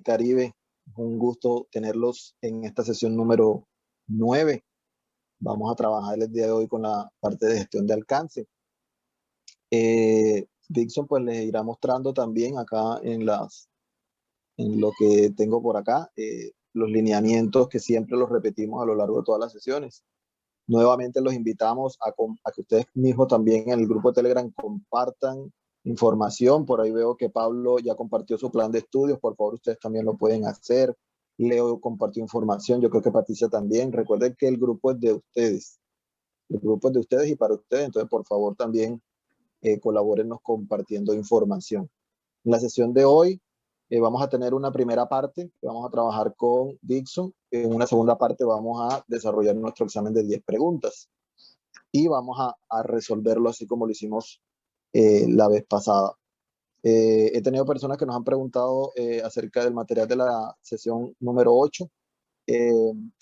Caribe. Es un gusto tenerlos en esta sesión número 9. Vamos a trabajar el día de hoy con la parte de gestión de alcance. Dixon pues les irá mostrando también acá en lo que tengo por acá, los lineamientos que siempre los repetimos a lo largo de todas las sesiones. Nuevamente los invitamos a que ustedes mismos también en el grupo de Telegram compartan información. Por ahí veo que Pablo ya compartió su plan de estudios. Por favor, ustedes también lo pueden hacer. Leo compartió información. Yo creo que Patricia también. Recuerden que el grupo es de ustedes. El grupo es de ustedes y para ustedes. Entonces, por favor, también colabórennos compartiendo información. En la sesión de hoy vamos a tener una primera parte que vamos a trabajar con Dixon. En una segunda parte vamos a desarrollar nuestro examen de 10 preguntas y vamos a resolverlo así como lo hicimos la vez pasada. He tenido personas que nos han preguntado acerca del material de la sesión número 8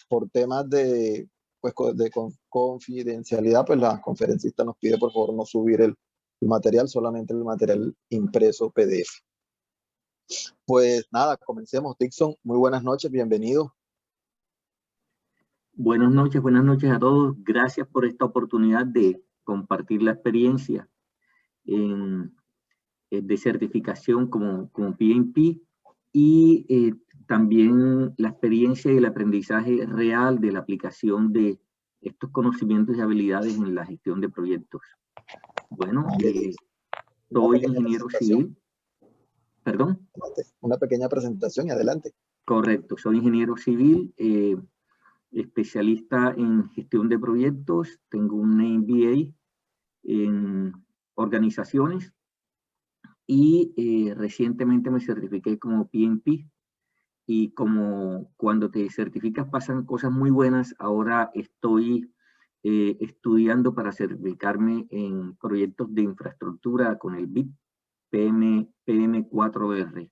por temas de, pues, de confidencialidad, pues la conferencista nos pide por favor no subir el material, solamente el material impreso PDF. Pues nada, comencemos. Dixon, muy buenas noches, bienvenido. Buenas noches a todos. Gracias por esta oportunidad de compartir la experiencia de certificación como PMP y también la experiencia y el aprendizaje real de la aplicación de estos conocimientos y habilidades en la gestión de proyectos. Bueno, soy ingeniero civil. ¿Perdón? Una pequeña presentación y adelante. Correcto, soy ingeniero civil, especialista en gestión de proyectos, tengo un MBA en organizaciones y recientemente me certifiqué como PMP y como cuando te certificas pasan cosas muy buenas, ahora estoy estudiando para certificarme en proyectos de infraestructura con el BIP PM4R.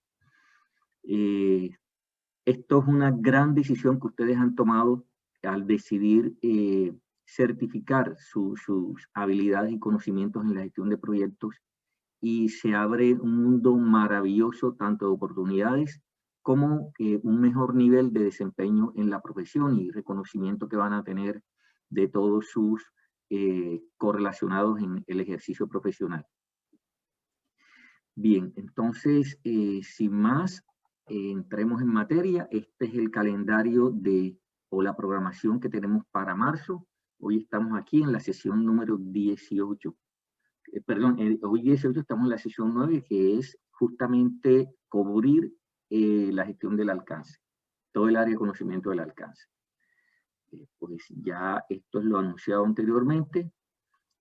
Esto es una gran decisión que ustedes han tomado al decidir certificar sus habilidades y conocimientos en la gestión de proyectos y se abre un mundo maravilloso, tanto de oportunidades como un mejor nivel de desempeño en la profesión y reconocimiento que van a tener de todos sus correlacionados en el ejercicio profesional. Bien, entonces, sin más, entremos en materia. Este es el calendario o la programación que tenemos para marzo. Hoy estamos aquí en la sesión número 18. Hoy 18 estamos en la sesión 9, que es justamente cubrir la gestión del alcance, todo el área de conocimiento del alcance. Pues ya esto es lo anunciado anteriormente.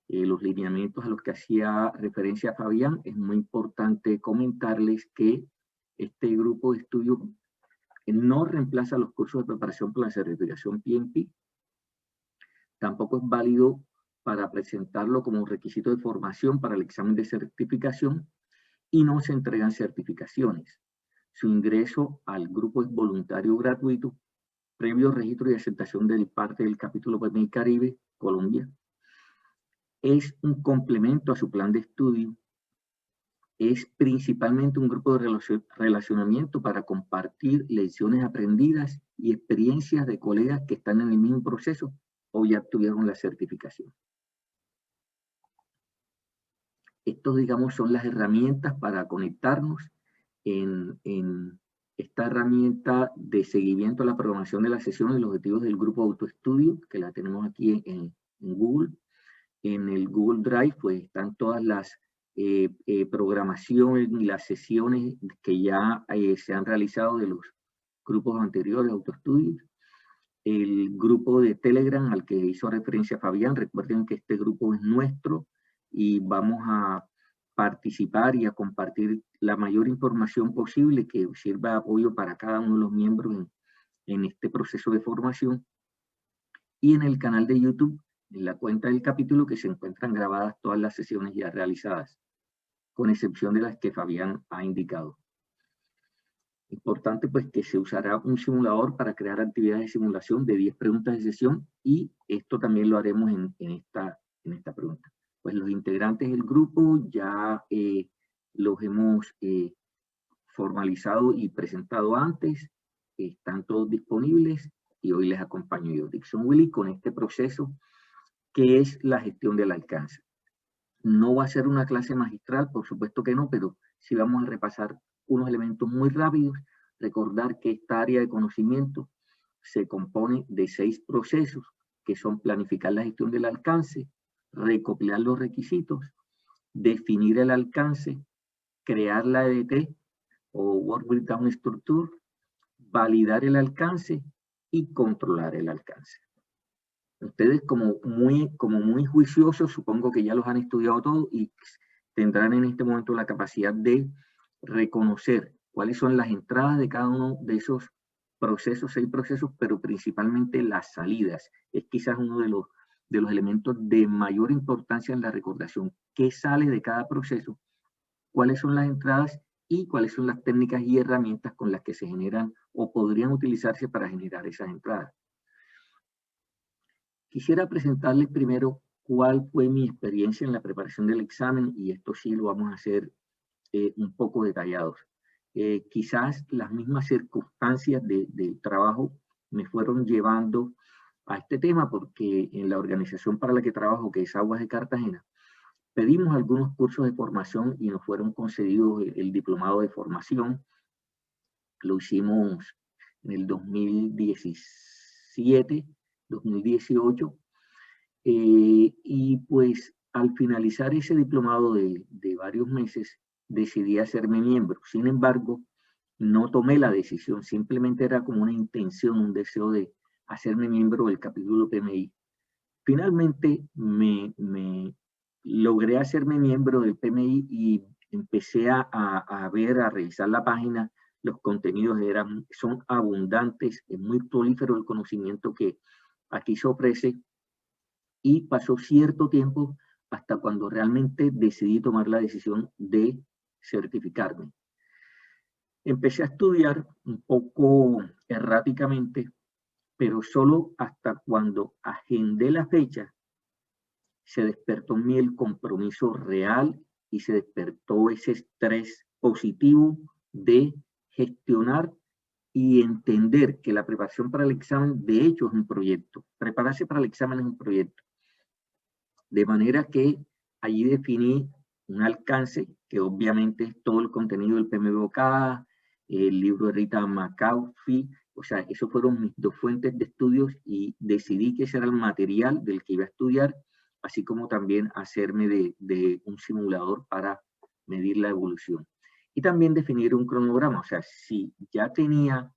Los lineamientos a los que hacía referencia Fabián, es muy importante comentarles que este grupo de estudio no reemplaza los cursos de preparación para la certificación PMP, tampoco es válido para presentarlo como un requisito de formación para el examen de certificación y no se entregan certificaciones. Su ingreso al grupo es voluntario gratuito, previo registro y aceptación de parte del capítulo PMI Caribe, Colombia. Es un complemento a su plan de estudio, es principalmente un grupo de relacionamiento para compartir lecciones aprendidas y experiencias de colegas que están en el mismo proceso o ya obtuvieron la certificación. Estos, digamos, son las herramientas para conectarnos en esta herramienta de seguimiento a la programación de las sesiones y los objetivos del grupo de autoestudio, que la tenemos aquí en Google. En el Google Drive pues están todas las programaciones y las sesiones que ya se han realizado de los grupos anteriores de autoestudios. El grupo de Telegram al que hizo referencia Fabián, recuerden que este grupo es nuestro y vamos a participar y a compartir la mayor información posible que sirva de apoyo para cada uno de los miembros en este proceso de formación. Y en el canal de YouTube, en la cuenta del capítulo, que se encuentran grabadas todas las sesiones ya realizadas, con excepción de las que Fabián ha indicado. Importante pues que se usará un simulador para crear actividades de simulación de 10 preguntas de sesión y esto también lo haremos en esta pregunta. Pues los integrantes del grupo ya los hemos formalizado y presentado antes, están todos disponibles y hoy les acompaño yo, Dixon Willy, con este proceso que es la gestión del alcance. No va a ser una clase magistral, por supuesto que no, pero sí vamos a repasar unos elementos muy rápidos. Recordar que esta área de conocimiento se compone de 6 procesos, que son planificar la gestión del alcance, recopilar los requisitos, definir el alcance, crear la EDT o Work Breakdown Structure, validar el alcance y controlar el alcance. Ustedes como muy juiciosos, supongo que ya los han estudiado todos y tendrán en este momento la capacidad de reconocer cuáles son las entradas de cada uno de esos procesos, 6 procesos, pero principalmente las salidas. Es quizás uno de los elementos de mayor importancia en la recordación. ¿Qué sale de cada proceso? ¿Cuáles son las entradas? Y cuáles son las técnicas y herramientas con las que se generan o podrían utilizarse para generar esas entradas. Quisiera presentarles primero cuál fue mi experiencia en la preparación del examen, y esto sí lo vamos a hacer un poco detallados. Quizás las mismas circunstancias del trabajo me fueron llevando a este tema, porque en la organización para la que trabajo, que es Aguas de Cartagena, pedimos algunos cursos de formación y nos fueron concedidos el diplomado de formación. Lo hicimos en el 2017, 2018, y pues al finalizar ese diplomado de varios meses, decidí hacerme miembro. Sin embargo, no tomé la decisión, simplemente era como una intención, un deseo de hacerme miembro del capítulo PMI. Finalmente me logré hacerme miembro del PMI y empecé a ver, a revisar la página. Los contenidos son abundantes, es muy prolífero el conocimiento que aquí se ofrece, y pasó cierto tiempo hasta cuando realmente decidí tomar la decisión de certificarme. Empecé a estudiar un poco erráticamente, pero solo hasta cuando agendé la fecha se despertó en mí el compromiso real y se despertó ese estrés positivo de gestionar y entender que la preparación para el examen de hecho es un proyecto. Prepararse para el examen es un proyecto. De manera que allí definí un alcance que obviamente es todo el contenido del PMBOK, el libro de Rita McAfee. O sea, esos fueron mis 2 fuentes de estudios y decidí que ese era el material del que iba a estudiar, así como también hacerme de un simulador para medir la evolución. Y también definir un cronograma. O sea, si ya tenía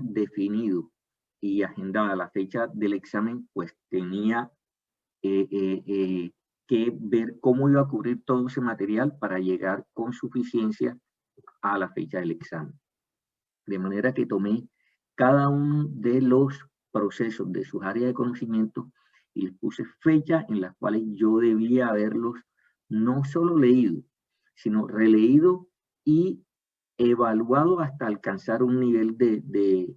definido y agendada la fecha del examen, pues tenía que ver cómo iba a cubrir todo ese material para llegar con suficiencia a la fecha del examen. De manera que tomé cada uno de los procesos de sus áreas de conocimiento y les puse fechas en las cuales yo debía haberlos no solo leído, sino releído y evaluado hasta alcanzar un nivel de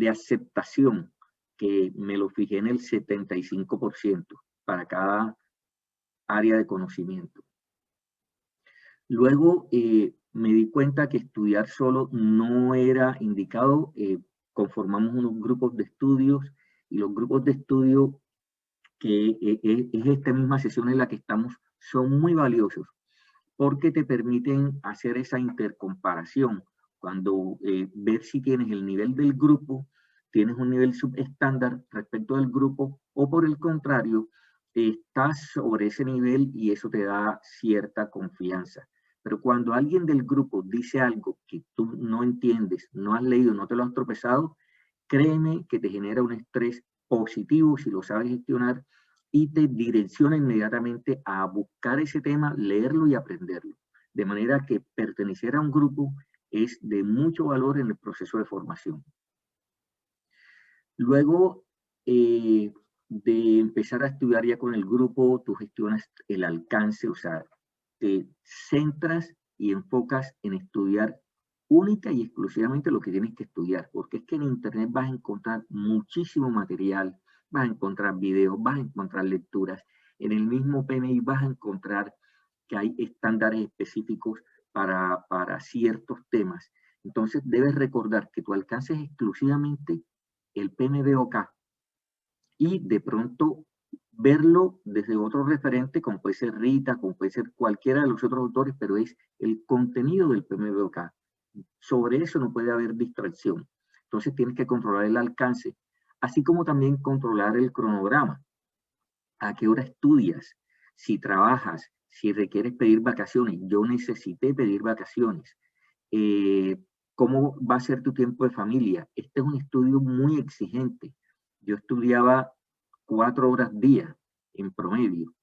aceptación, que me lo fijé en el 75% para cada área de conocimiento. Luego me di cuenta que estudiar solo no era indicado. Conformamos unos grupos de estudios, y los grupos de estudio, que es esta misma sesión en la que estamos, son muy valiosos porque te permiten hacer esa intercomparación. Cuando ver si tienes el nivel del grupo, tienes un nivel subestándar respecto del grupo, o por el contrario, estás sobre ese nivel y eso te da cierta confianza. Pero cuando alguien del grupo dice algo que tú no entiendes, no has leído, no te lo has tropezado, créeme que te genera un estrés positivo si lo sabes gestionar, y te direcciona inmediatamente a buscar ese tema, leerlo y aprenderlo. De manera que pertenecer a un grupo es de mucho valor en el proceso de formación. Luego de empezar a estudiar ya con el grupo, tú gestionas el alcance, o sea, te centras y enfocas en estudiar única y exclusivamente lo que tienes que estudiar, porque es que en internet vas a encontrar muchísimo material, vas a encontrar videos, vas a encontrar lecturas. En el mismo PMI vas a encontrar que hay estándares específicos para ciertos temas. Entonces debes recordar que tu alcance es exclusivamente el PMBOK y de pronto verlo desde otro referente, como puede ser Rita, como puede ser cualquiera de los otros autores, pero es el contenido del PMBOK. Sobre eso no puede haber distracción. Entonces tienes que controlar el alcance, así como también controlar el cronograma. ¿A qué hora estudias? Si trabajas, si requieres pedir vacaciones. Yo necesité pedir vacaciones. ¿Cómo va a ser tu tiempo de familia? Este es un estudio muy exigente. Yo estudiaba 4 horas día en promedio,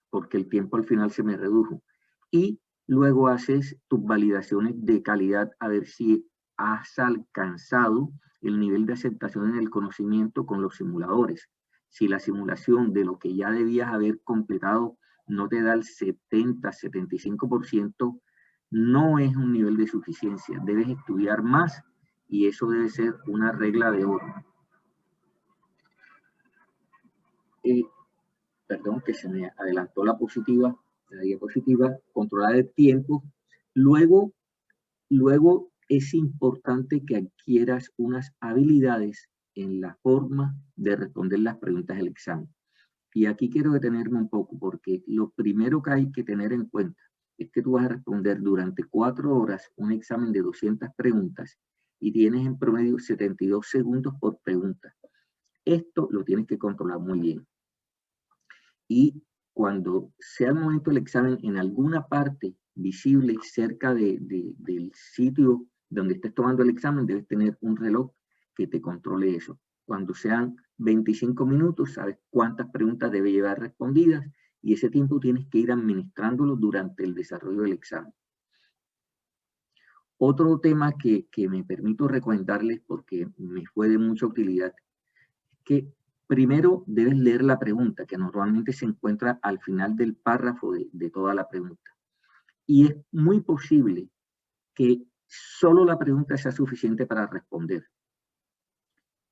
porque el tiempo al final se me redujo. Y luego haces tus validaciones de calidad a ver si has alcanzado el nivel de aceptación en el conocimiento con los simuladores. Si la simulación de lo que ya debías haber completado no te da el 70, 75%, no es un nivel de suficiencia. Debes estudiar más y eso debe ser una regla de oro. Perdón, que se me adelantó la diapositiva, controlar el tiempo. Luego es importante que adquieras unas habilidades en la forma de responder las preguntas del examen. Y aquí quiero detenerme un poco porque lo primero que hay que tener en cuenta es que tú vas a responder durante 4 horas un examen de 200 preguntas y tienes en promedio 72 segundos por pregunta. Esto lo tienes que controlar muy bien. Y cuando sea el momento del examen, en alguna parte visible cerca del sitio donde estés tomando el examen, debes tener un reloj que te controle eso. Cuando sean 25 minutos, sabes cuántas preguntas debe llevar respondidas y ese tiempo tienes que ir administrándolo durante el desarrollo del examen. Otro tema que me permito recomendarles porque me fue de mucha utilidad es que primero debes leer la pregunta, que normalmente se encuentra al final del párrafo de toda la pregunta. Y es muy posible que solo la pregunta sea suficiente para responder.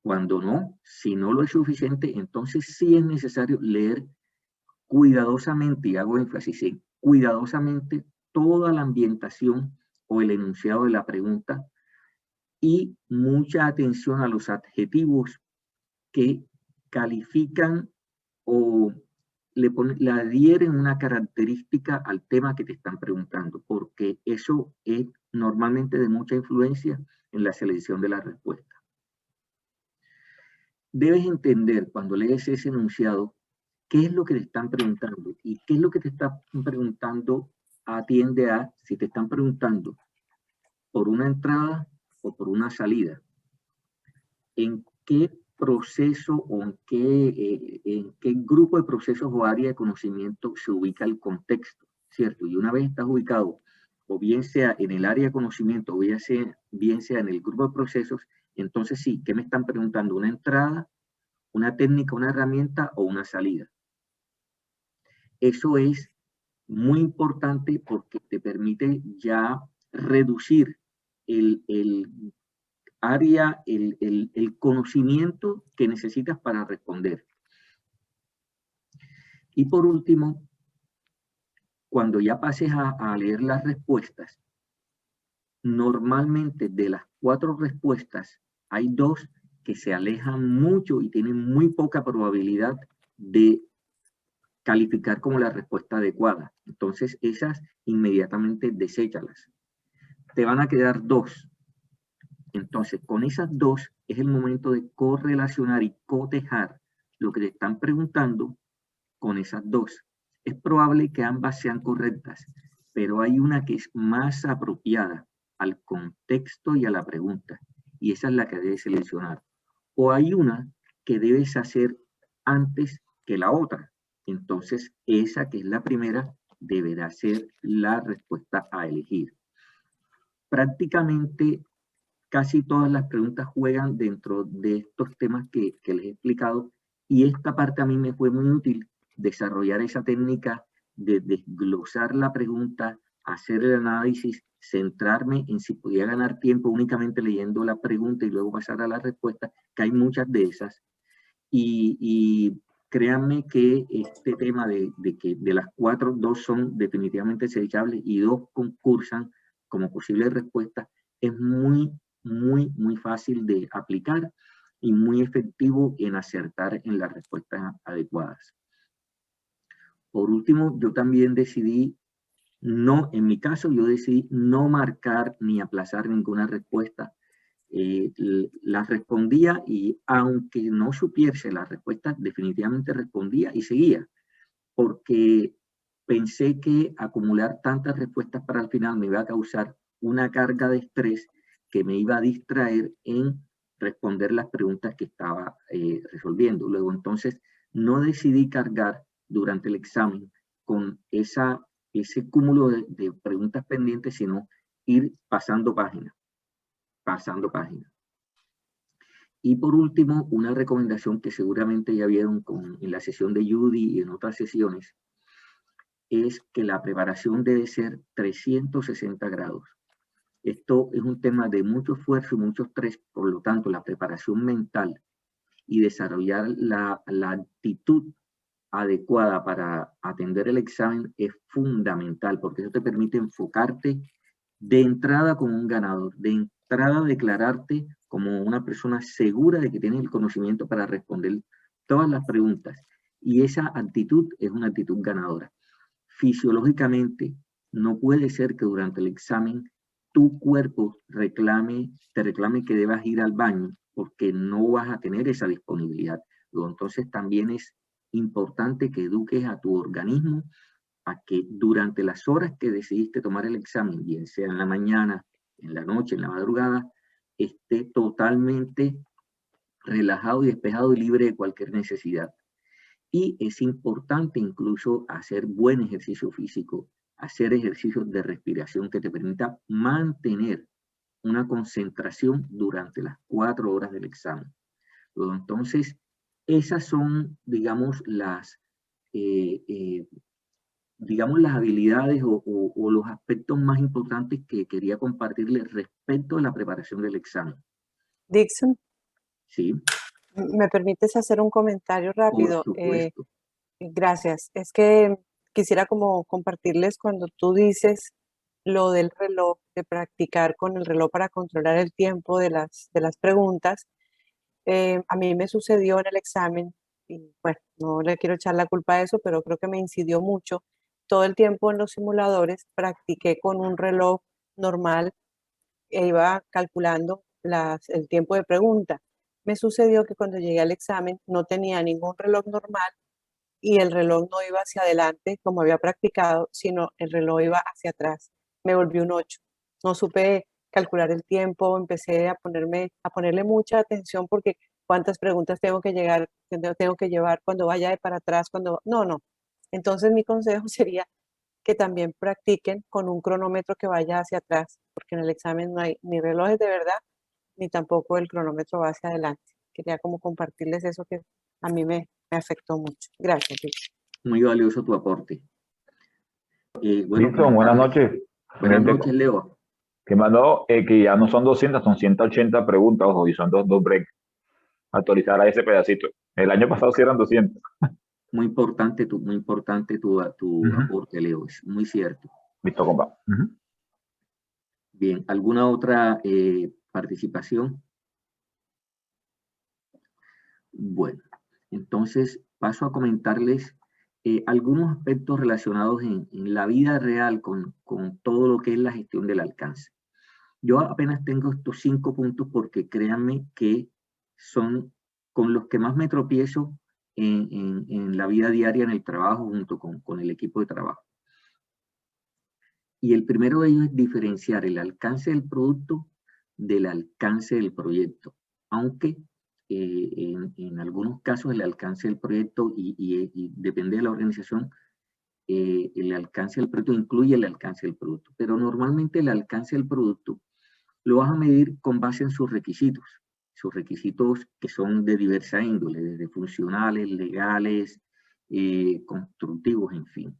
Cuando no, si no lo es suficiente, entonces sí es necesario leer cuidadosamente, y hago énfasis en cuidadosamente, toda la ambientación o el enunciado de la pregunta y mucha atención a los adjetivos que califican o le adhieren una característica al tema que te están preguntando, porque eso es normalmente de mucha influencia en la selección de la respuesta. Debes entender cuando lees ese enunciado qué es lo que te están preguntando y qué es lo que te están preguntando atiende a si te están preguntando por una entrada o por una salida. ¿En qué proceso o en qué grupo de procesos o área de conocimiento se ubica el contexto? ¿Cierto? Y una vez estás ubicado, o bien sea en el área de conocimiento, o bien sea en el grupo de procesos, entonces sí, ¿qué me están preguntando? ¿Una entrada, una técnica, una herramienta o una salida? Eso es muy importante porque te permite ya reducir el área, el conocimiento que necesitas para responder. Y por último, cuando ya pases a leer las respuestas, normalmente de las 4 respuestas, hay 2 que se alejan mucho y tienen muy poca probabilidad de calificar como la respuesta adecuada. Entonces, esas inmediatamente deséchalas. Te van a quedar 2. Entonces, con esas 2 es el momento de correlacionar y cotejar lo que te están preguntando con esas 2. Es probable que ambas sean correctas, pero hay una que es más apropiada al contexto y a la pregunta, y esa es la que debes seleccionar. O hay una que debes hacer antes que la otra. Entonces, esa que es la primera deberá ser la respuesta a elegir. Prácticamente casi todas las preguntas juegan dentro de estos temas que les he explicado, y esta parte a mí me fue muy útil, desarrollar esa técnica de desglosar la pregunta, hacer el análisis, centrarme en si podía ganar tiempo únicamente leyendo la pregunta y luego pasar a la respuesta, que hay muchas de esas. Y créanme que este tema de que de las 4, 2 son definitivamente desechables y 2 concursan como posible respuesta, es muy fácil de aplicar y muy efectivo en acertar en las respuestas adecuadas. Por último, yo también decidí en mi caso, yo decidí no marcar ni aplazar ninguna respuesta. Las respondía y aunque no supiese la respuesta, definitivamente respondía y seguía, porque pensé que acumular tantas respuestas para el final me iba a causar una carga de estrés que me iba a distraer en responder las preguntas que estaba resolviendo. Luego, entonces, no decidí cargar durante el examen con ese cúmulo de preguntas pendientes, sino ir pasando página. Y por último, una recomendación que seguramente ya vieron en la sesión de Judy y en otras sesiones, es que la preparación debe ser 360 grados. Esto es un tema de mucho esfuerzo y mucho estrés, por lo tanto, la preparación mental y desarrollar la actitud adecuada para atender el examen es fundamental, porque eso te permite enfocarte de entrada como un ganador, de entrada declararte como una persona segura de que tienes el conocimiento para responder todas las preguntas. Y esa actitud es una actitud ganadora. Fisiológicamente, no puede ser que durante el examen tu cuerpo te reclame que debas ir al baño, porque no vas a tener esa disponibilidad. Entonces también es importante que eduques a tu organismo a que durante las horas que decidiste tomar el examen, bien sea en la mañana, en la noche, en la madrugada, esté totalmente relajado y despejado y libre de cualquier necesidad. Y es importante incluso hacer buen ejercicio físico, hacer ejercicios de respiración que te permita mantener una concentración durante las 4 horas del examen. Entonces, esas son, digamos, las habilidades o los aspectos más importantes que quería compartirles respecto a la preparación del examen. Dixon, ¿Sí? ¿me permites hacer un comentario rápido? Por supuesto. Gracias. Es que quisiera como compartirles cuando tú dices lo del reloj, de practicar con el reloj para controlar el tiempo de las preguntas. A mí me sucedió en el examen, y bueno, no le quiero echar la culpa a eso, pero creo que me incidió mucho. Todo el tiempo en los simuladores practiqué con un reloj normal e iba calculando el tiempo de pregunta. Me sucedió que cuando llegué al examen no tenía ningún reloj normal y el reloj no iba hacia adelante como había practicado, sino el reloj iba hacia atrás. Me volví un 8. No supe calcular el tiempo, empecé a ponerle mucha atención porque cuántas preguntas tengo que llevar cuando vaya de para atrás, no. Entonces mi consejo sería que también practiquen con un cronómetro que vaya hacia atrás, porque en el examen no hay ni relojes de verdad, ni tampoco el cronómetro va hacia adelante. Quería como compartirles eso que a mí me afectó mucho. Gracias, Víctor. Muy valioso tu aporte. Víctor, buenas noches. Buenas noches, Leo. Que mandó que ya no son 200, son 180 preguntas, ojo, y son dos breaks. Actualizar a ese pedacito. El año pasado sí eran 200. Muy importante tu aporte, Leo, es muy cierto. Listo, compa. Bien, ¿alguna otra participación? Bueno, entonces paso a comentarles algunos aspectos relacionados en la vida real con todo lo que es la gestión del alcance. Yo apenas tengo estos 5 puntos porque créanme que son con los que más me tropiezo en la vida diaria, en el trabajo, junto con el equipo de trabajo. Y el primero de ellos es diferenciar el alcance del producto del alcance del proyecto, aunque en algunos casos el alcance del proyecto y depende de la organización, el alcance del proyecto incluye el alcance del producto, pero normalmente el alcance del producto lo vas a medir con base en sus requisitos que son de diversa índole, desde funcionales, legales, constructivos, en fin.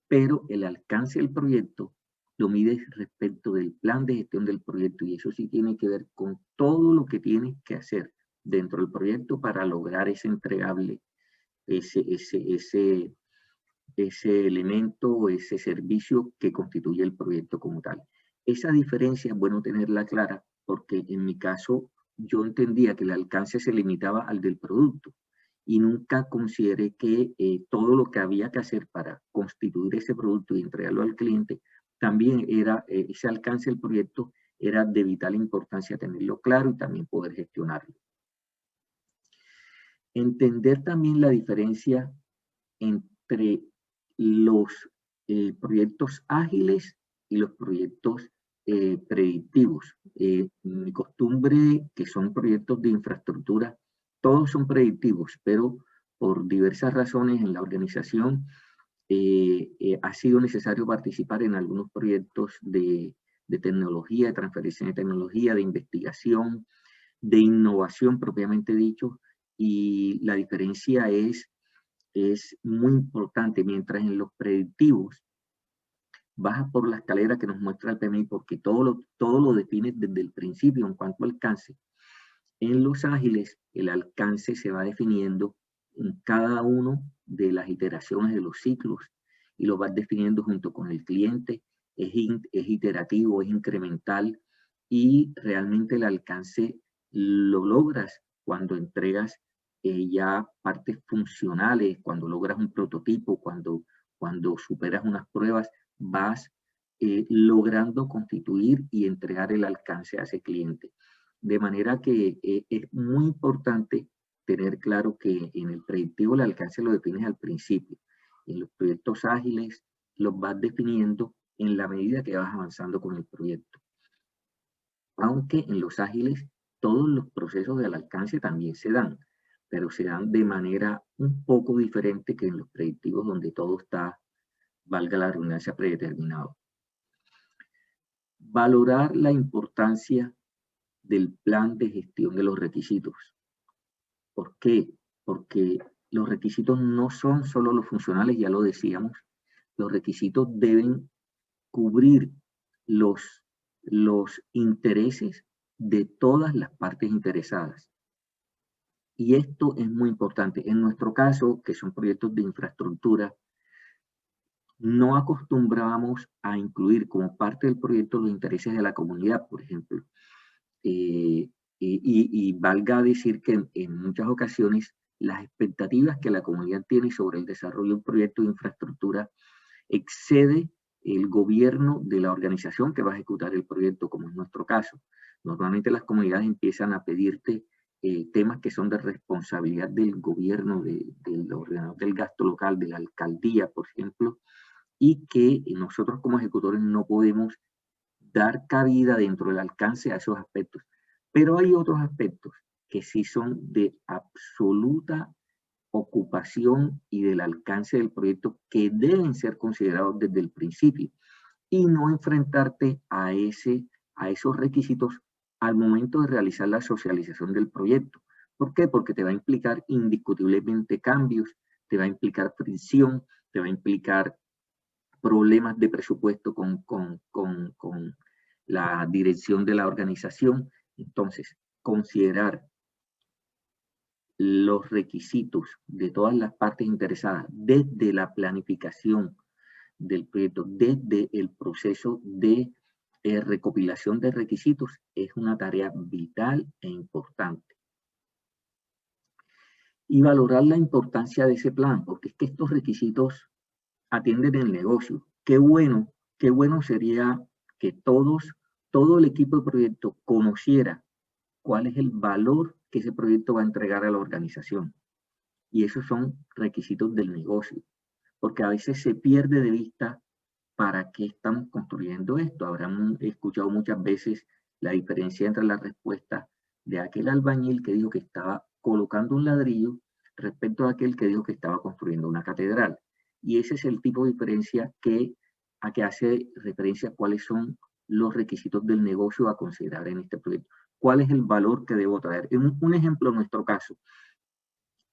Pero el alcance del proyecto lo mides respecto del plan de gestión del proyecto y eso sí tiene que ver con todo lo que tienes que hacer dentro del proyecto para lograr ese entregable, ese elemento o ese servicio que constituye el proyecto como tal. esa diferencia es bueno tenerla clara, porque en mi caso yo entendía que el alcance se limitaba al del producto y nunca consideré que todo lo que había que hacer para constituir ese producto y entregarlo al cliente, también era ese alcance del proyecto era de vital importancia tenerlo claro y también poder gestionarlo. Entender también la diferencia entre los proyectos ágiles y los proyectos predictivos. Mi costumbre, que son proyectos de infraestructura, todos son predictivos, pero por diversas razones en la organización ha sido necesario participar en algunos proyectos de tecnología, de transferencia de tecnología, de investigación, de innovación propiamente dicho, y la diferencia es muy importante. Mientras en los predictivos bajas por la escalera que nos muestra el PMI porque todo lo defines desde el principio en cuanto al alcance. En los ágiles el alcance se va definiendo en cada uno de las iteraciones de los ciclos y lo vas definiendo junto con el cliente. Es iterativo, es incremental y realmente el alcance lo logras cuando entregas ya partes funcionales, cuando logras un prototipo, cuando superas unas pruebas, vas logrando constituir y entregar el alcance a ese cliente. De manera que es muy importante tener claro que en el predictivo el alcance lo defines al principio. En los proyectos ágiles los vas definiendo en la medida que vas avanzando con el proyecto. Aunque en los ágiles todos los procesos del alcance también se dan, pero se dan de manera un poco diferente que en los predictivos donde todo está, valga la redundancia, predeterminado. Valorar la importancia del plan de gestión de los requisitos. ¿Por qué? Porque los requisitos no son solo los funcionales, ya lo decíamos. Los requisitos deben cubrir los intereses de todas las partes interesadas. Y esto es muy importante. En nuestro caso, que son proyectos de infraestructura, no acostumbrábamos a incluir como parte del proyecto los intereses de la comunidad, por ejemplo. Y valga decir que en muchas ocasiones las expectativas que la comunidad tiene sobre el desarrollo de un proyecto de infraestructura excede el gobierno de la organización que va a ejecutar el proyecto, como es nuestro caso. Normalmente las comunidades empiezan a pedirte temas que son de responsabilidad del gobierno, del ordenador del gasto local, de la alcaldía, por ejemplo, y que nosotros como ejecutores no podemos dar cabida dentro del alcance a esos aspectos. Pero hay otros aspectos que sí son de absoluta ocupación y del alcance del proyecto que deben ser considerados desde el principio y no enfrentarte a esos requisitos al momento de realizar la socialización del proyecto. ¿Por qué? Porque te va a implicar indiscutiblemente cambios, te va a implicar fricción, te va a implicar problemas de presupuesto con la dirección de la organización. Entonces, considerar los requisitos de todas las partes interesadas desde la planificación del proyecto, desde el proceso de recopilación de requisitos, es una tarea vital e importante. Y valorar la importancia de ese plan, porque es que estos requisitos atienden el negocio. Qué bueno sería que todo el equipo de proyecto conociera cuál es el valor que ese proyecto va a entregar a la organización. Y esos son requisitos del negocio, porque a veces se pierde de vista para qué estamos construyendo esto. Habrán escuchado muchas veces la diferencia entre la respuesta de aquel albañil que dijo que estaba colocando un ladrillo respecto a aquel que dijo que estaba construyendo una catedral. Y ese es el tipo de diferencia a que hace referencia a cuáles son los requisitos del negocio a considerar en este proyecto. ¿Cuál es el valor que debo traer? Un ejemplo en nuestro caso.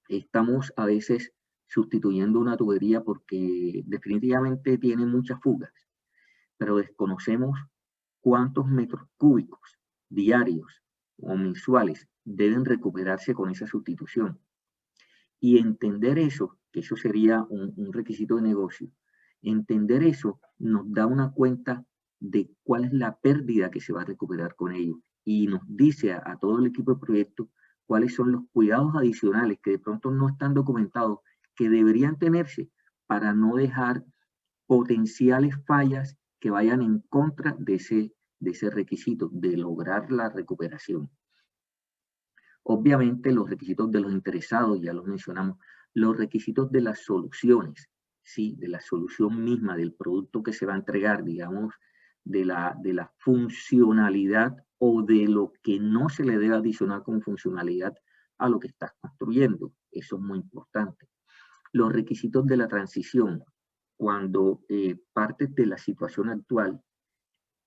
Estamos a veces sustituyendo una tubería porque definitivamente tiene muchas fugas, pero desconocemos cuántos metros cúbicos diarios o mensuales deben recuperarse con esa sustitución. Y entender eso, que eso sería un requisito de negocio, entender eso nos da una cuenta de cuál es la pérdida que se va a recuperar con ello. Y nos dice a todo el equipo de proyecto cuáles son los cuidados adicionales que de pronto no están documentados, que deberían tenerse para no dejar potenciales fallas que vayan en contra de ese requisito de lograr la recuperación. Obviamente los requisitos de los interesados, ya los mencionamos, los requisitos de las soluciones, ¿sí? De la solución misma, del producto que se va a entregar, digamos, de la funcionalidad o de lo que no se le debe adicionar como funcionalidad a lo que estás construyendo. Eso es muy importante. Los requisitos de la transición, cuando partes de la situación actual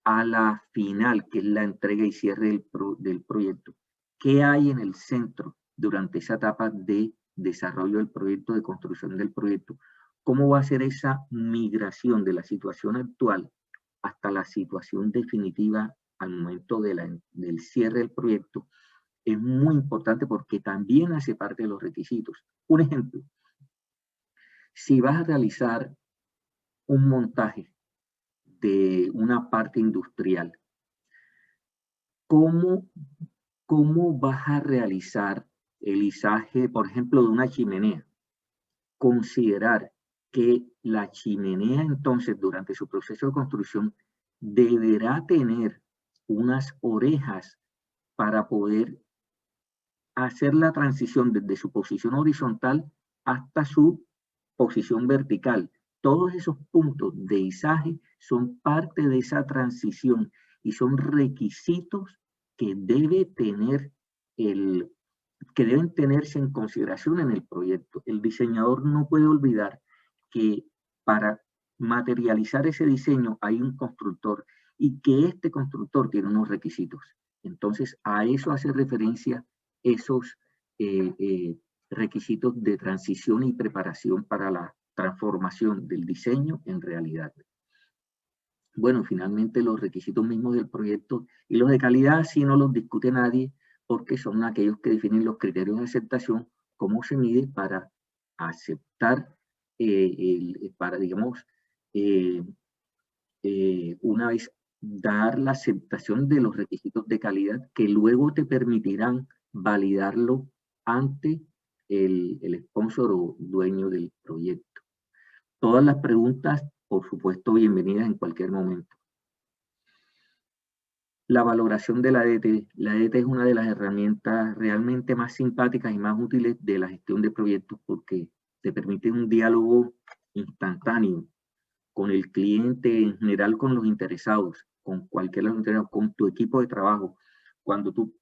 a la final, que es la entrega y cierre del proyecto. ¿Qué hay en el centro durante esa etapa de desarrollo del proyecto, de construcción del proyecto? ¿Cómo va a ser esa migración de la situación actual hasta la situación definitiva al momento del cierre del proyecto? Es muy importante porque también hace parte de los requisitos. Un ejemplo, si vas a realizar un montaje de una parte industrial, ¿cómo vas a realizar el izaje, por ejemplo, de una chimenea? Considerar que la chimenea entonces durante su proceso de construcción deberá tener unas orejas para poder hacer la transición desde su posición horizontal hasta su posición vertical. Todos esos puntos de izaje son parte de esa transición y son requisitos que deben tenerse en consideración en el proyecto. El diseñador no puede olvidar que para materializar ese diseño hay un constructor y que este constructor tiene unos requisitos. Entonces, a eso hace referencia esos requisitos de transición y preparación para la transformación del diseño en realidad. Bueno, finalmente los requisitos mismos del proyecto y los de calidad sí no los discute nadie, porque son aquellos que definen los criterios de aceptación, cómo se mide para aceptar, para, digamos, una vez dar la aceptación de los requisitos de calidad que luego te permitirán validarlo ante el sponsor o dueño del proyecto. Todas las preguntas, por supuesto, bienvenidas en cualquier momento. La valoración de la ADT. La ADT es una de las herramientas realmente más simpáticas y más útiles de la gestión de proyectos porque te permite un diálogo instantáneo con el cliente, en general con los interesados, con cualquiera de los interesados, con tu equipo de trabajo. Cuando tú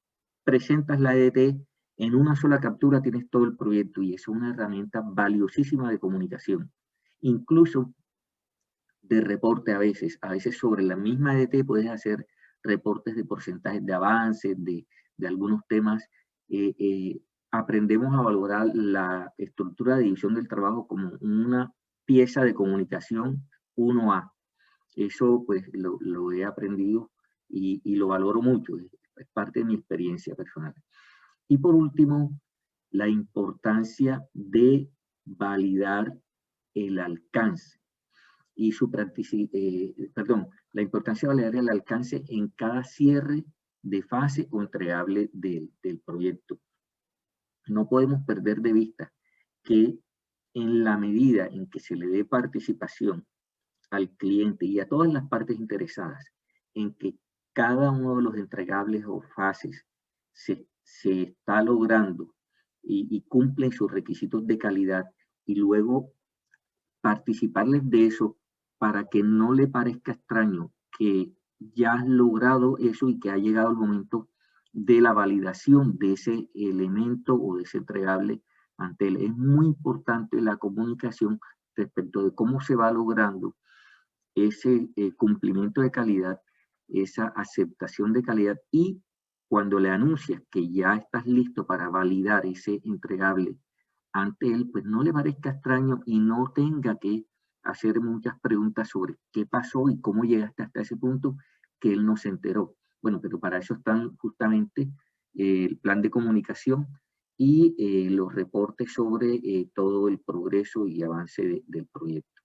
presentas la ADT, en una sola captura tienes todo el proyecto y es una herramienta valiosísima de comunicación. Incluso de reporte a veces sobre la misma ADT puedes hacer reportes de porcentajes de avance, de algunos temas. Aprendemos a valorar la estructura de división del trabajo como una pieza de comunicación 1A. Eso pues lo he aprendido y lo valoro mucho, es parte de mi experiencia personal. Y por último, la importancia de validar el alcance y la importancia de validar el alcance en cada cierre de fase o entregable del proyecto. No podemos perder de vista que en la medida en que se le dé participación al cliente y a todas las partes interesadas en que cada uno de los entregables o fases se está logrando y cumplen sus requisitos de calidad y luego participarles de eso para que no le parezca extraño que ya has logrado eso y que ha llegado el momento de la validación de ese elemento o de ese entregable ante él. Es muy importante la comunicación respecto de cómo se va logrando ese cumplimiento de calidad, esa aceptación de calidad y cuando le anuncias que ya estás listo para validar ese entregable ante él, pues no le parezca extraño y no tenga que hacer muchas preguntas sobre qué pasó y cómo llegaste hasta ese punto que él no se enteró. Bueno, pero para eso están justamente el plan de comunicación y los reportes sobre todo el progreso y avance del proyecto.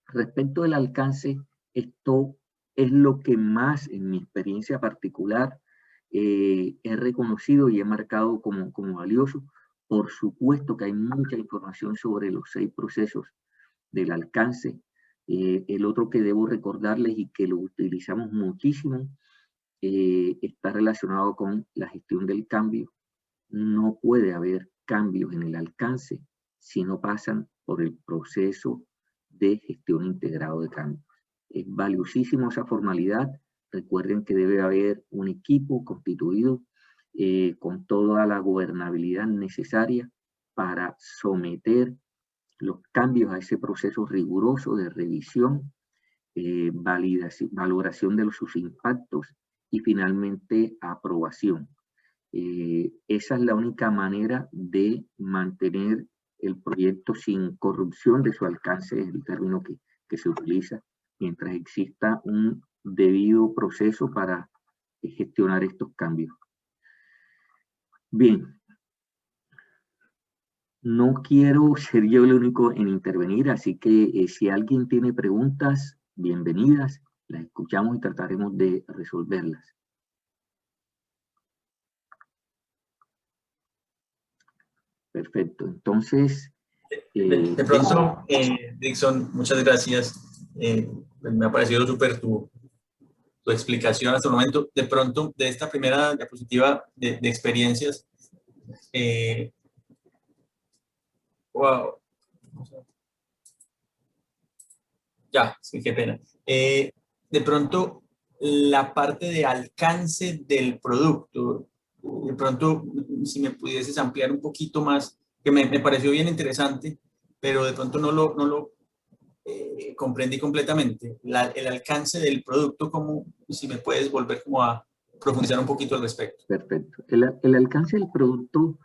Respecto del alcance, esto es lo que más, en mi experiencia particular, he reconocido y he marcado como valioso. Por supuesto que hay mucha información sobre los 6 procesos del alcance. El otro que debo recordarles y que lo utilizamos muchísimo está relacionado con la gestión del cambio. No puede haber cambios en el alcance si no pasan por el proceso de gestión integrado de cambios. Es valiosísimo esa formalidad. Recuerden que debe haber un equipo constituido con toda la gobernabilidad necesaria para someter los cambios a ese proceso riguroso de revisión, valoración de sus impactos y finalmente aprobación. Esa es la única manera de mantener el proyecto sin corrupción de su alcance, es el término que se utiliza, mientras exista un debido proceso para gestionar estos cambios. Bien. No quiero ser yo el único en intervenir, así que si alguien tiene preguntas, bienvenidas, las escuchamos y trataremos de resolverlas. Perfecto, entonces... de pronto, Dixon, muchas gracias. Me ha parecido súper tu explicación hasta el momento. De pronto, de esta primera diapositiva de experiencias, wow. Ya, sí, qué pena. De pronto, la parte de alcance del producto, de pronto, si me pudieses ampliar un poquito más, que me pareció bien interesante, pero de pronto no lo comprendí completamente. El alcance del producto, como, si me puedes volver como a profundizar un poquito al respecto. Perfecto. El alcance del producto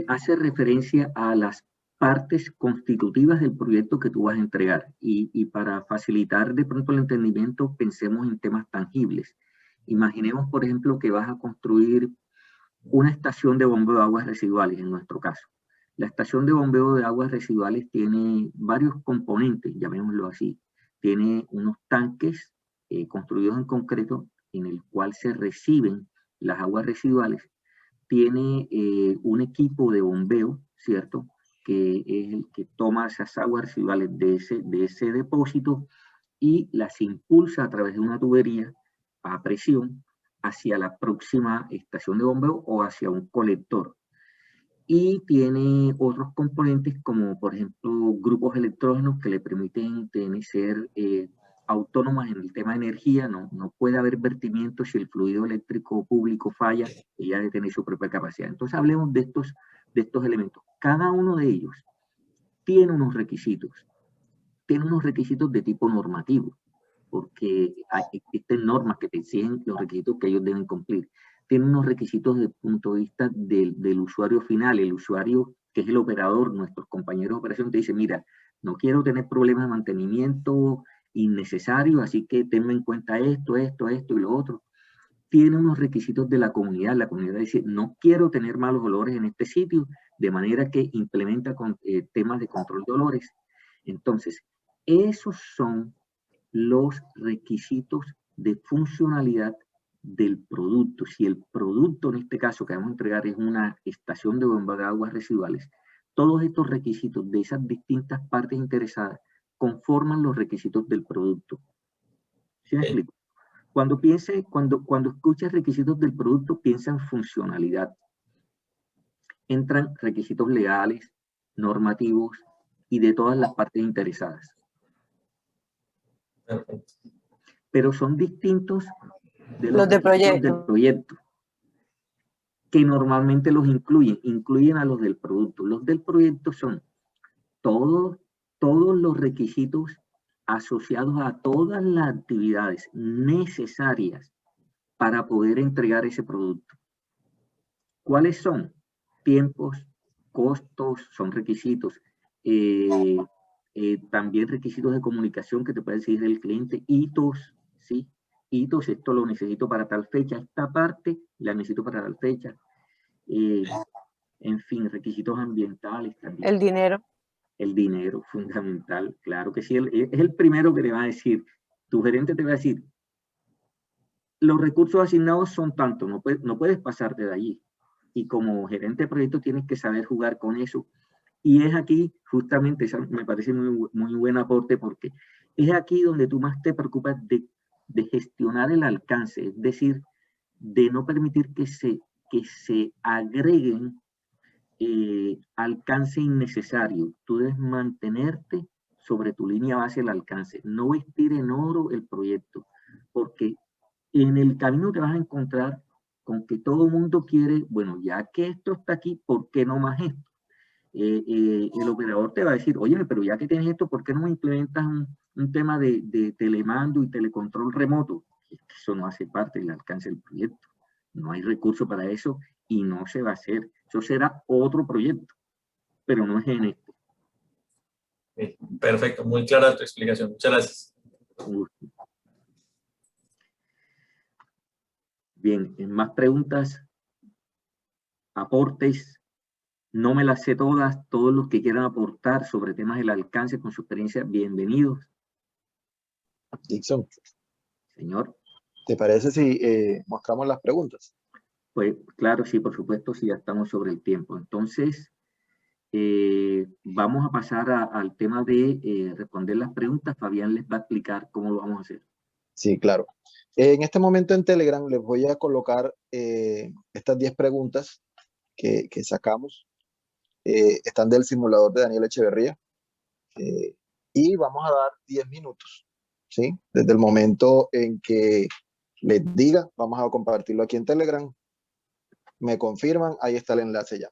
hace referencia a las partes constitutivas del proyecto que tú vas a entregar. Y para facilitar de pronto el entendimiento, pensemos en temas tangibles. Imaginemos, por ejemplo, que vas a construir una estación de bombeo de aguas residuales, en nuestro caso. La estación de bombeo de aguas residuales tiene varios componentes, llamémoslo así. Tiene unos tanques construidos en concreto en el cual se reciben las aguas residuales. Tiene un equipo de bombeo, ¿cierto?, que es el que toma esas aguas residuales de ese depósito y las impulsa a través de una tubería a presión hacia la próxima estación de bombeo o hacia un colector. Y tiene otros componentes como, por ejemplo, grupos electrógenos que le permiten ser autónomas en el tema de energía. No puede haber vertimiento si el fluido eléctrico público falla, ella debe tener su propia capacidad. Entonces hablemos de estos elementos. Cada uno de ellos tiene unos requisitos de tipo normativo, porque existen normas que te exigen los requisitos que ellos deben cumplir. Tienen unos requisitos desde el punto de vista del usuario final. El usuario, que es el operador, nuestros compañeros de operación, te dice, mira, no quiero tener problemas de mantenimiento innecesario, así que tenme en cuenta esto y lo otro. Tiene unos requisitos de la comunidad dice, no quiero tener malos olores en este sitio, de manera que implementa temas de control de olores. Entonces, esos son los requisitos de funcionalidad del producto. Si el producto, en este caso que vamos a entregar, es una estación de bombeo de aguas residuales, todos estos requisitos de esas distintas partes interesadas conforman los requisitos del producto. ¿Sí me explico? Cuando escuchas requisitos del producto, piensa en funcionalidad. Entran requisitos legales, normativos y de todas las partes interesadas. Perfecto. Pero son distintos de los de proyecto. Del proyecto, que normalmente los incluyen a los del producto. Los del proyecto son todos los requisitos asociados a todas las actividades necesarias para poder entregar ese producto. ¿Cuáles son? Tiempos, costos, son requisitos. También requisitos de comunicación que te puede decir el cliente, hitos, ¿sí? Hitos, esto lo necesito para tal fecha, esta parte la necesito para tal fecha. En fin, requisitos ambientales también. El dinero. El dinero, fundamental, claro que sí. Es el primero que te va a decir, tu gerente te va a decir, los recursos asignados son tantos, no puedes pasarte de allí. Y como gerente de proyecto tienes que saber jugar con eso. Y es aquí, justamente, esa me parece muy buen aporte, porque es aquí donde tú más te preocupas de gestionar el alcance, es decir, de no permitir que se agreguen alcance innecesario. Tú debes mantenerte sobre tu línea base del alcance, no vestir en oro el proyecto, porque en el camino te vas a encontrar con que todo el mundo quiere, bueno, ya que esto está aquí, ¿por qué no más esto? El operador te va a decir, oye, pero ya que tienes esto, ¿por qué no implementas un tema de telemando y telecontrol remoto? Eso no hace parte del alcance del proyecto. No hay recurso para eso y no se va a hacer. Eso será otro proyecto, pero no es en este. Perfecto, muy clara tu explicación. Muchas gracias. Un gusto. Bien, más preguntas, aportes. No me las sé todas, todos los que quieran aportar sobre temas del alcance con su experiencia, bienvenidos. Dixon, Señor. ¿te parece si mostramos las preguntas? Pues claro, sí, por supuesto, sí, ya estamos sobre el tiempo. Entonces, vamos a pasar al tema de responder las preguntas. Fabián les va a explicar cómo lo vamos a hacer. Sí, claro. En este momento en Telegram les voy a colocar estas 10 preguntas que sacamos. Están del simulador de Daniel Echeverría. Y vamos a dar 10 minutos, ¿sí? Desde el momento en que les diga, vamos a compartirlo aquí en Telegram. Me confirman, ahí está el enlace ya.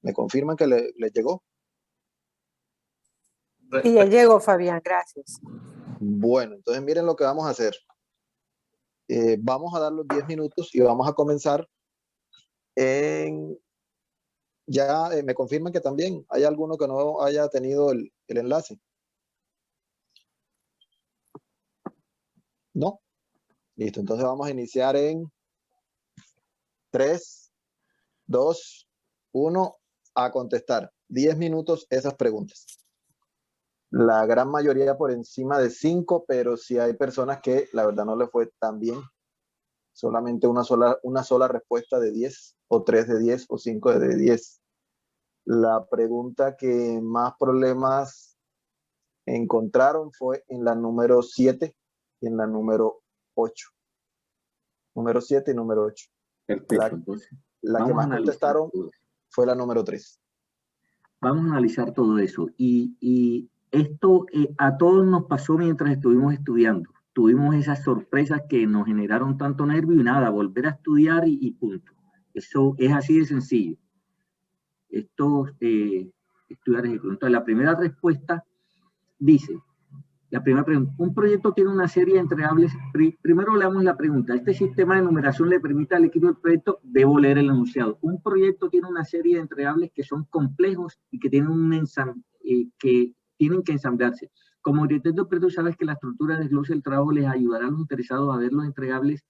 ¿Me confirman que les llegó? Y ya llegó, Fabián, gracias. Bueno, entonces miren lo que vamos a hacer. Vamos a dar los 10 minutos y vamos a comenzar en... Ya me confirman que también hay alguno que no haya tenido el enlace. ¿No? Listo, entonces vamos a iniciar en 3, 2, 1, a contestar. 10 minutos esas preguntas. La gran mayoría por encima de 5, pero sí hay personas que la verdad no les fue tan bien. Solamente una sola respuesta de 10, o 3 de 10, o 5 de 10. La pregunta que más problemas encontraron fue en la número 7 y en la número 8. Número 7 y número 8. Perfecto, entonces. La que más contestaron fue la número 3. Vamos a analizar todo eso. Y esto a todos nos pasó mientras estuvimos estudiando. Tuvimos esas sorpresas que nos generaron tanto nervio y nada, volver a estudiar y punto. Eso es así de sencillo. Esto, estudiar ejecutar. Entonces, la primera respuesta dice, la primera pregunta, un proyecto tiene una serie de entregables. Primero leamos la pregunta. ¿Este sistema de numeración le permite al equipo del proyecto? Debo leer el enunciado. Un proyecto tiene una serie de entregables que son complejos y que tienen que ensamblarse. Como director de proyecto, sabes que la estructura de desglose del trabajo les ayudará a los interesados a ver los entregables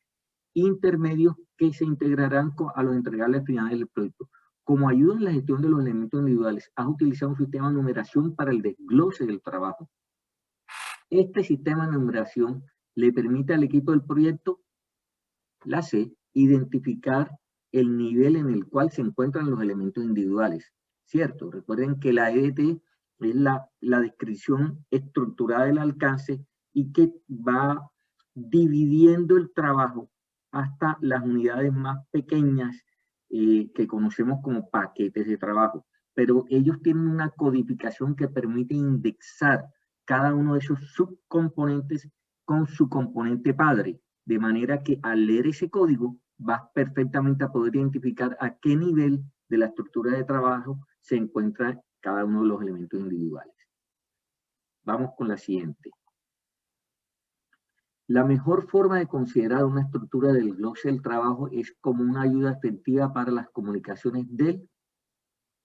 intermedios que se integrarán a los entregables finales del proyecto. Como ayuda en la gestión de los elementos individuales, has utilizado un sistema de numeración para el desglose del trabajo. Este sistema de numeración le permite al equipo del proyecto, la C, identificar el nivel en el cual se encuentran los elementos individuales. ¿Cierto? Recuerden que la EDT es la descripción estructurada del alcance y que va dividiendo el trabajo hasta las unidades más pequeñas que conocemos como paquetes de trabajo. Pero ellos tienen una codificación que permite indexar cada uno de esos subcomponentes con su componente padre, de manera que al leer ese código vas perfectamente a poder identificar a qué nivel de la estructura de trabajo se encuentra cada uno de los elementos individuales. Vamos con la siguiente. La mejor forma de considerar una estructura del desglose del trabajo es como una ayuda efectiva para las comunicaciones del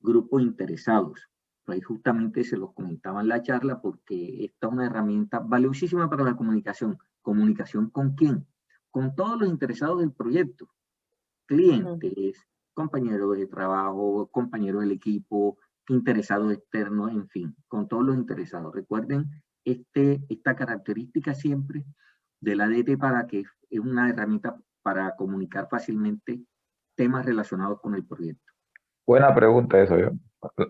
grupo interesados. Ahí justamente se los comentaba en la charla porque esta es una herramienta valiosísima para la comunicación. ¿Comunicación con quién? Con todos los interesados del proyecto. Clientes, compañeros de trabajo, compañeros del equipo, interesados externos, en fin, con todos los interesados. Recuerden esta característica siempre de la ADT para que es una herramienta para comunicar fácilmente temas relacionados con el proyecto. Buena pregunta eso, yo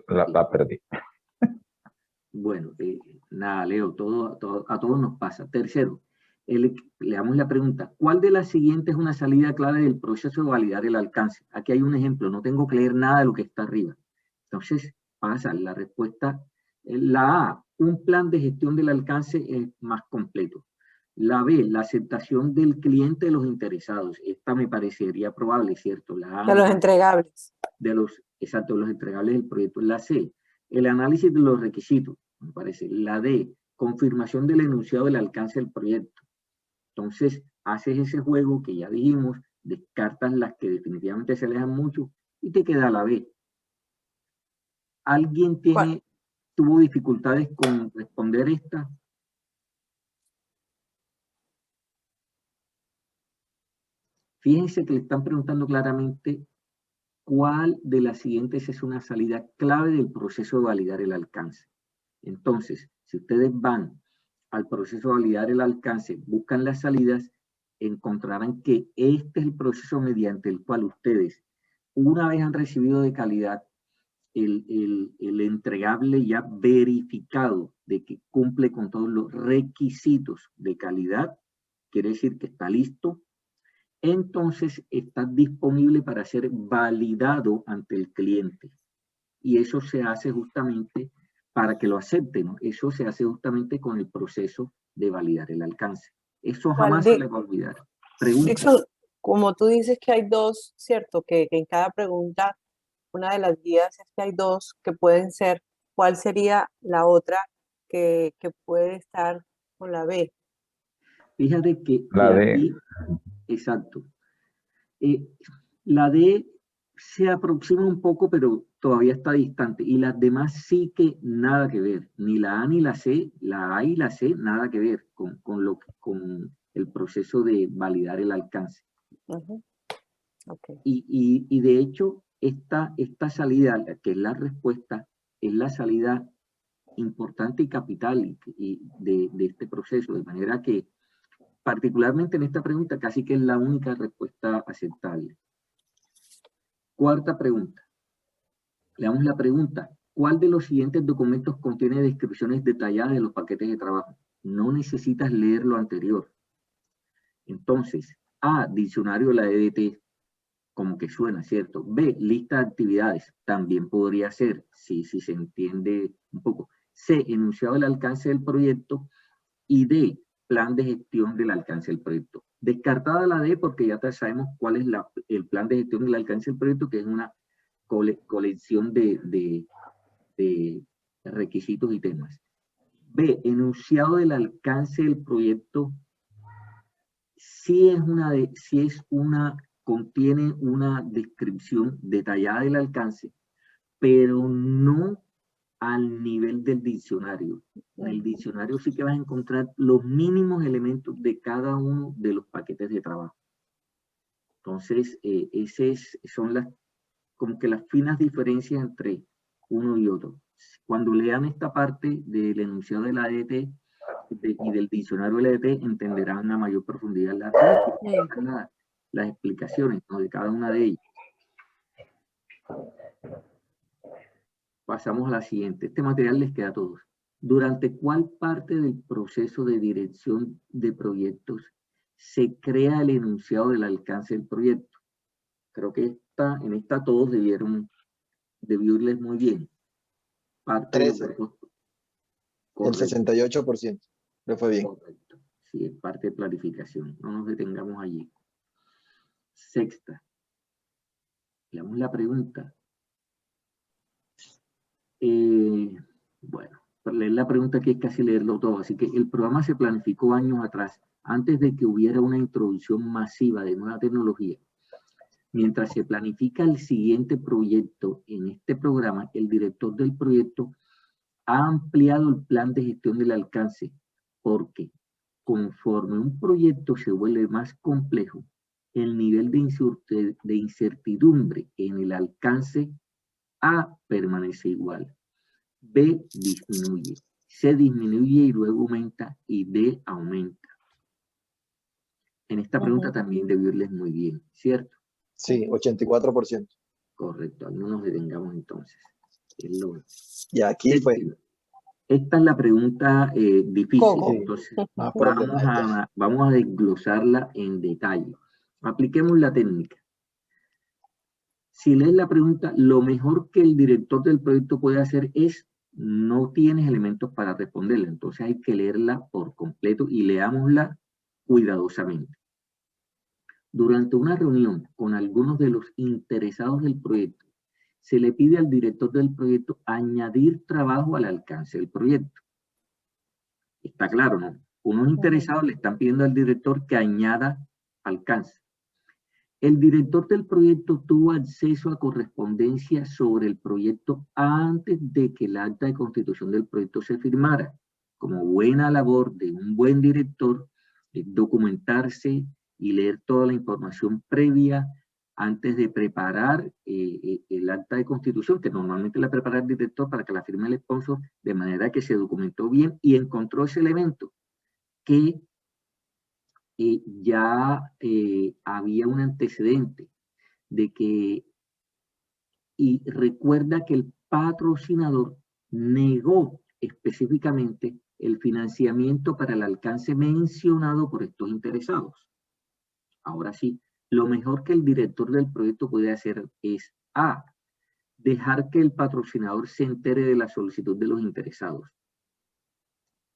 la perdí. Bueno, nada, Leo, a todos nos pasa. Tercero, le damos la pregunta, ¿cuál de las siguientes es una salida clave del proceso de validar el alcance? Aquí hay un ejemplo, no tengo que leer nada de lo que está arriba. Entonces, pasa la respuesta. La A, un plan de gestión del alcance es más completo. La B, la aceptación del cliente de los interesados. Esta me parecería probable, ¿cierto? La A, de los entregables. Exacto, los entregables del proyecto. La C, el análisis de los requisitos, me parece. La D, confirmación del enunciado del alcance del proyecto. Entonces, haces ese juego que ya dijimos, descartas las que definitivamente se alejan mucho y te queda la B. ¿Alguien tuvo dificultades con responder esta? Fíjense que le están preguntando claramente cuál de las siguientes es una salida clave del proceso de validar el alcance. Entonces, si ustedes van al proceso de validar el alcance, buscan las salidas, encontrarán que este es el proceso mediante el cual ustedes, una vez han recibido de calidad el entregable ya verificado de que cumple con todos los requisitos de calidad, quiere decir que está listo, entonces está disponible para ser validado ante el cliente. Y eso se hace justamente para que lo acepten, ¿no? Eso se hace justamente con el proceso de validar el alcance. Eso jamás se le va a olvidar. Dixon, como tú dices que hay dos, ¿cierto? Que en cada pregunta, una de las guías es que hay dos que pueden ser. ¿Cuál sería la otra que puede estar con la B? Fíjate que La D. Exacto. La D se aproxima un poco, pero todavía está distante. Y las demás sí que nada que ver. Ni la A ni la C, la A y la C, nada que ver con el proceso de validar el alcance. Okay. Y de hecho, esta salida, que es la respuesta, es la salida importante y capital de este proceso. De manera que, particularmente en esta pregunta, casi que es la única respuesta aceptable. Cuarta pregunta. Le damos la pregunta, ¿cuál de los siguientes documentos contiene descripciones detalladas de los paquetes de trabajo? No necesitas leer lo anterior. Entonces, A, diccionario de la DDT, como que suena, ¿cierto? B, lista de actividades, también podría ser, si se entiende un poco. C, enunciado del alcance del proyecto. Y D, plan de gestión del alcance del proyecto. Descartada la D porque ya sabemos cuál es el plan de gestión del alcance del proyecto, que es una colección de requisitos y temas. B, enunciado del alcance del proyecto, contiene una descripción detallada del alcance, pero no al nivel del diccionario. En el diccionario sí que vas a encontrar los mínimos elementos de cada uno de los paquetes de trabajo. Entonces, son como que las finas diferencias entre uno y otro. Cuando lean esta parte del enunciado de la ADT y del diccionario de la ADT, entenderán a mayor profundidad las explicaciones, ¿no?, de cada una de ellas. Pasamos a la siguiente. Este material les queda a todos. ¿Durante cuál parte del proceso de dirección de proyectos se crea el enunciado del alcance del proyecto? Creo que en esta todos debió irles muy bien. Parte 13. El 68%. Le fue bien. Correcto. Sí, es parte de planificación. No nos detengamos allí. Sexta. Le damos la pregunta. Bueno, leer la pregunta aquí es casi leerlo todo. Así que el programa se planificó años atrás, antes de que hubiera una introducción masiva de nueva tecnología. Mientras se planifica el siguiente proyecto en este programa, el director del proyecto ha ampliado el plan de gestión del alcance, porque conforme un proyecto se vuelve más complejo, el nivel de incertidumbre en el alcance A permanece igual, B disminuye, C disminuye y luego aumenta, y D aumenta. En esta pregunta también debió irles muy bien, ¿cierto? Sí, 84%. Correcto, no nos detengamos entonces. Y aquí fue. Esta es la pregunta difícil, ¿Cómo? entonces Más problemática. vamos a desglosarla en detalle. Apliquemos la técnica. Si lees la pregunta, lo mejor que el director del proyecto puede hacer es, no tienes elementos para responderla, entonces hay que leerla por completo y leámosla cuidadosamente. Durante una reunión con algunos de los interesados del proyecto, se le pide al director del proyecto añadir trabajo al alcance del proyecto. Está claro, ¿no? Unos interesados le están pidiendo al director que añada alcance. El director del proyecto tuvo acceso a correspondencia sobre el proyecto antes de que el acta de constitución del proyecto se firmara. Como buena labor de un buen director, documentarse y leer toda la información previa antes de preparar el acta de constitución, que normalmente la prepara el director para que la firme el sponsor, de manera que se documentó bien y encontró ese elemento que ya había un antecedente de que, y recuerda que el patrocinador negó específicamente el financiamiento para el alcance mencionado por estos interesados. Ahora sí, lo mejor que el director del proyecto puede hacer es A, dejar que el patrocinador se entere de la solicitud de los interesados.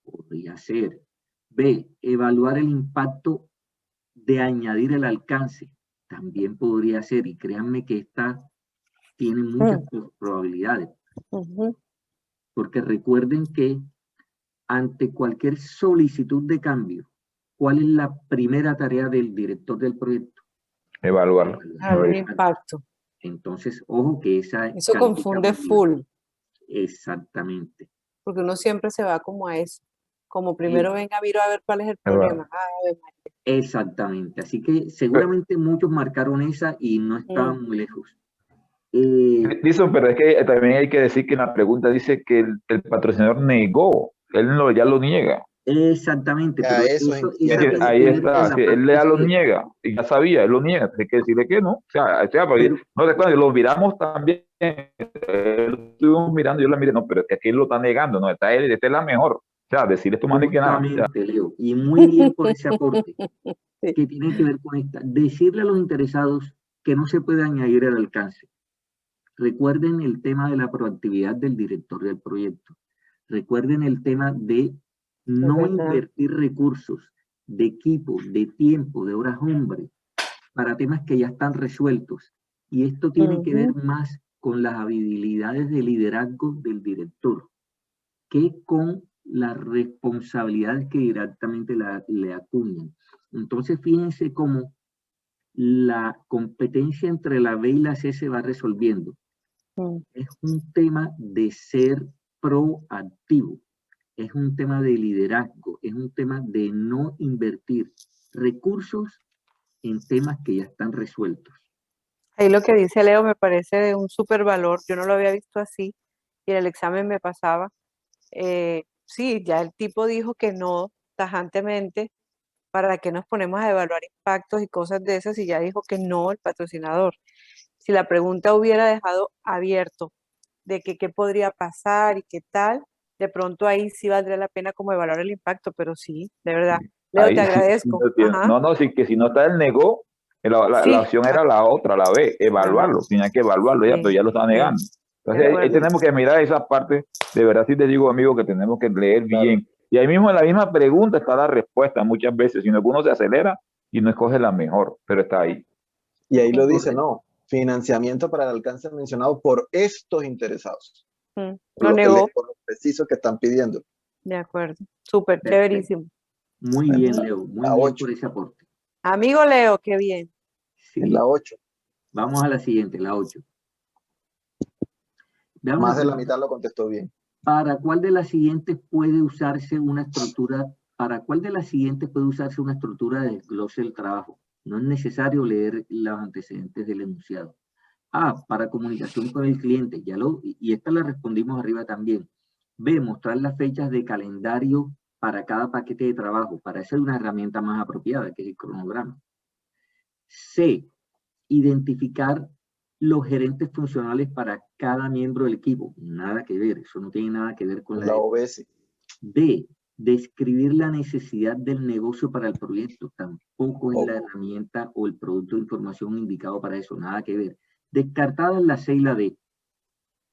Podría ser. B, evaluar el impacto de añadir el alcance. También podría ser, y créanme que esta tiene muchas probabilidades. Porque recuerden que ante cualquier solicitud de cambio, ¿cuál es la primera tarea del director del proyecto? Evaluarlo. El impacto. Entonces, ojo que Eso confunde full. Exactamente. Porque uno siempre se va como a eso. Como primero venga, miro a ver cuál es el problema. Exactamente. Así que seguramente muchos marcaron esa y no estaban muy lejos. Listo, pero es que también hay que decir que en la pregunta dice que el patrocinador negó. Él ya lo niega. Exactamente. Pero ahí está. Él ya lo niega. Y ya sabía, él lo niega. Hay que decirle que no. O sea, no recuerdo, lo miramos también. Estuvimos mirando, yo la miré, no, pero es que aquí él lo está negando, no, esta es la mejor. O sea, decirle esto más de que nada. Leo, y muy bien por ese aporte que tiene que ver con esta. Decirle a los interesados que no se puede añadir el alcance. Recuerden el tema de la proactividad del director del proyecto. Recuerden el tema de no invertir recursos de equipo, de tiempo, de horas hombre, para temas que ya están resueltos. Y esto tiene que ver más con las habilidades de liderazgo del director que con las responsabilidades que directamente le acuñan. Entonces, fíjense cómo la competencia entre la B y la C se va resolviendo. Es un tema de ser proactivo, es un tema de liderazgo, es un tema de no invertir recursos en temas que ya están resueltos. Ahí lo que dice Leo me parece de un súper valor. Yo no lo había visto así y en el examen me pasaba. Sí, ya el tipo dijo que no tajantemente. ¿Para qué nos ponemos a evaluar impactos y cosas de esas? Y ya dijo que no el patrocinador. Si la pregunta hubiera dejado abierto de que qué podría pasar y qué tal, de pronto ahí sí valdría la pena como evaluar el impacto, pero sí, de verdad. Leo, te agradezco. Sí, que si no está el negó, la opción era la otra, la B, evaluarlo. Tenía que evaluarlo ya, pero ya lo está negando. Entonces ahí tenemos que mirar esa parte. De verdad, sí te digo, amigo, que tenemos que leer bien. Y ahí mismo en la misma pregunta está la respuesta muchas veces, sino que uno se acelera y no escoge la mejor, pero está ahí. Y ahí lo dice, no, financiamiento para el alcance mencionado por estos interesados. Lo negó. Por lo preciso que están pidiendo. De acuerdo, súper, chéverísimo. Muy bien, Leo, muy bien por ese aporte. Amigo Leo, qué bien. Sí. En la 8. Vamos a la siguiente, la 8. Más de la mitad lo contestó bien. ¿Para cuál de las siguientes puede usarse una estructura? ¿Para cuál de las siguientes puede usarse una estructura de desglose del trabajo? No es necesario leer los antecedentes del enunciado. Para comunicación con el cliente, y esta la respondimos arriba también. B, mostrar las fechas de calendario para cada paquete de trabajo, para hacer una herramienta más apropiada, que es el cronograma. C, identificar los gerentes funcionales para cada miembro del equipo. Nada que ver, eso no tiene nada que ver con la OBS. D, describir la necesidad del negocio para el proyecto. Tampoco es la herramienta o el producto de información indicado para eso, nada que ver. Descartadas la C y la D.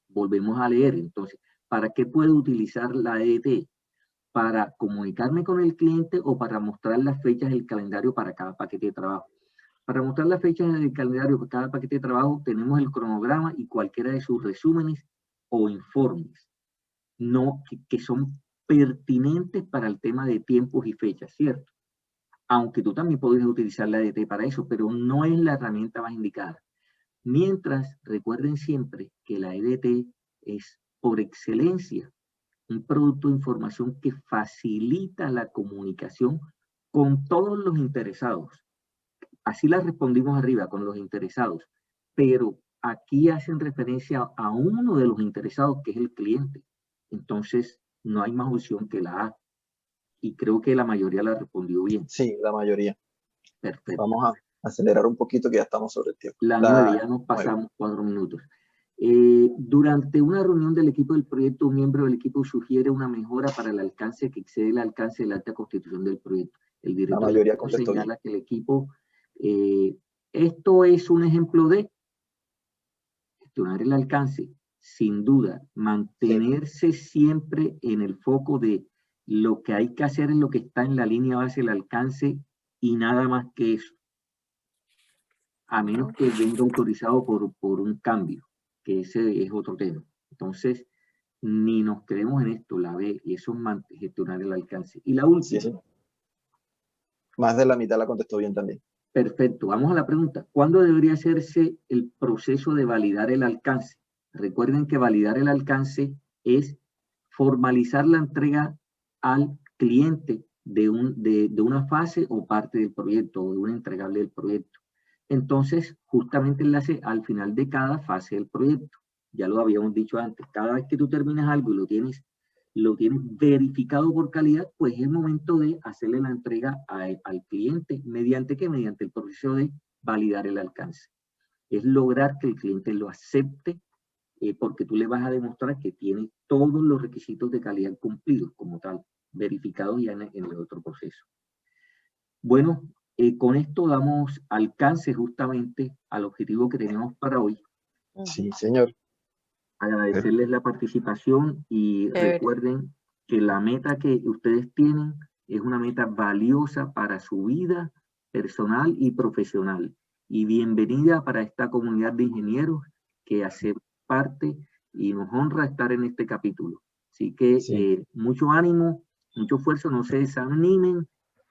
Volvemos a leer, entonces, ¿para qué puedo utilizar la EDT? Para comunicarme con el cliente o para mostrar las fechas del calendario para cada paquete de trabajo. Para mostrar las fechas del calendario para cada paquete de trabajo tenemos el cronograma y cualquiera de sus resúmenes o informes, que son pertinentes para el tema de tiempos y fechas, ¿cierto? Aunque tú también podrías utilizar la EDT para eso, pero no es la herramienta más indicada. Mientras, recuerden siempre que la EDT es, por excelencia, un producto de información que facilita la comunicación con todos los interesados. Así la respondimos arriba, con los interesados. Pero aquí hacen referencia a uno de los interesados, que es el cliente. Entonces, no hay más opción que la A. Y creo que la mayoría la respondió bien. Sí, la mayoría. Perfecto. Vamos a acelerar un poquito que ya estamos sobre el tiempo. La 9, ya nos pasamos 4 minutos. Durante una reunión del equipo del proyecto, un miembro del equipo sugiere una mejora para el alcance que excede el alcance de la alta constitución del proyecto. El director señala que el equipo, esto es un ejemplo de gestionar el alcance, sin duda, mantenerse siempre en el foco de lo que hay que hacer es lo que está en la línea base del alcance y nada más que eso. A menos que venga autorizado por un cambio, que ese es otro tema. Entonces, ni nos creemos en esto, la B, y eso es gestionar el alcance. Y la última. Sí. Más de la mitad la contestó bien también. Perfecto, vamos a la pregunta. ¿Cuándo debería hacerse el proceso de validar el alcance? Recuerden que validar el alcance es formalizar la entrega al cliente de una fase o parte del proyecto, o de un entregable del proyecto. Entonces, justamente enlace al final de cada fase del proyecto. Ya lo habíamos dicho antes, cada vez que tú terminas algo y lo tienes verificado por calidad, pues es el momento de hacerle la entrega al cliente. ¿Mediante qué? Mediante el proceso de validar el alcance. Es lograr que el cliente lo acepte porque tú le vas a demostrar que tiene todos los requisitos de calidad cumplidos como tal, verificados ya en el otro proceso. Bueno, con esto damos alcance justamente al objetivo que tenemos para hoy. Sí, señor. Agradecerles la participación y recuerden que la meta que ustedes tienen es una meta valiosa para su vida personal y profesional. Y bienvenida para esta comunidad de ingenieros que hace parte y nos honra estar en este capítulo. Así que mucho ánimo, mucho esfuerzo, no se desanimen.